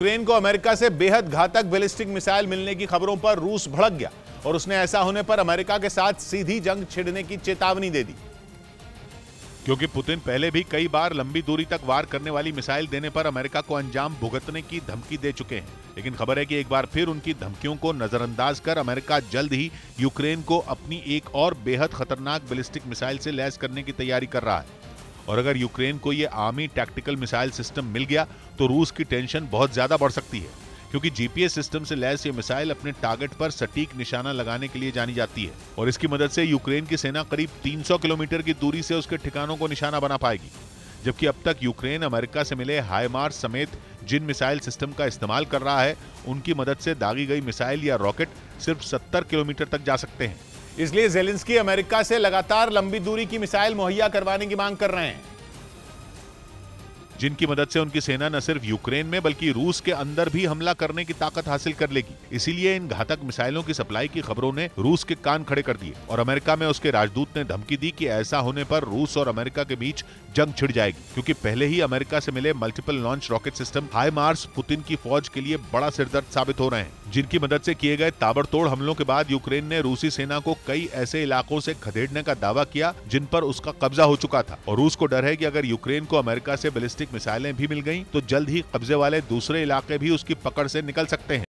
Ukraine को America से बेहद घातक बैलिस्टिक मिसाइल मिलने की खबरों पर रूस भड़क गया और उसने ऐसा होने पर अमेरिका के साथ सीधी जंग छिड़ने की चेतावनी दे दी। क्योंकि पुतिन पहले भी कई बार लंबी दूरी तक वार करने वाली मिसाइल देने पर अमेरिका को अंजाम भुगतने की धमकी दे चुके हैं। लेकिन खबर है कि एक बार फिर उनकी धमकियों को नजरअंदाज कर अमेरिका जल्द ही यूक्रेन को अपनी एक और बेहद खतरनाक बैलिस्टिक मिसाइल से लैस करने की तैयारी कर रहा है। और अगर यूक्रेन को यह आर्मी टैक्टिकल मिसाइल सिस्टम मिल गया तो रूस की टेंशन बहुत ज्यादा बढ़ सकती है, क्योंकि जीपीएस सिस्टम से लैस ये मिसाइल अपने टारगेट पर सटीक निशाना लगाने के लिए जानी जाती है और इसकी मदद से यूक्रेन की सेना करीब 300 किलोमीटर की दूरी से उसके ठिकानों को निशाना बना पाएगी। जबकि अब तक यूक्रेन अमेरिका से मिले हाइमार्स समेत जिन मिसाइल सिस्टम का इस्तेमाल कर रहा है उनकी मदद से दागी गई मिसाइल या रॉकेट सिर्फ 70 किलोमीटर तक जा सकते हैं। इसलिए ज़ेलेंस्की अमेरिका से लगातार लंबी दूरी की मिसाइल मुहैया करवाने की मांग कर रहे हैं, जिनकी मदद से उनकी सेना न सिर्फ यूक्रेन में बल्कि रूस के अंदर भी हमला करने की ताकत हासिल कर लेगी। इसीलिए इन घातक मिसाइलों की सप्लाई की खबरों ने रूस के कान खड़े कर दिए और अमेरिका में उसके राजदूत ने धमकी दी कि ऐसा होने पर रूस और अमेरिका के बीच जंग छिड़ जाएगी, क्योंकि पहले ही अमेरिका से मिले multiple launch rocket system HIMARS Putin की फौज के लिए बड़ा सिरदर्द साबित हो रहे हैं, जिनकी मदद से किए गए ताबड़तोड़ हमलों के बाद यूक्रेन ने रूसी सेना को कई ऐसे इलाकों से खदेड़ने का दावा किया जिन पर उसका कब्जा हो चुका था। और रूस को डर है कि अगर यूक्रेन को अमेरिका से बैलिस्टिक मिसाइलें भी मिल गईं तो जल्द ही कब्जे वाले दूसरे इलाके भी उसकी पकड़ से निकल सकते हैं।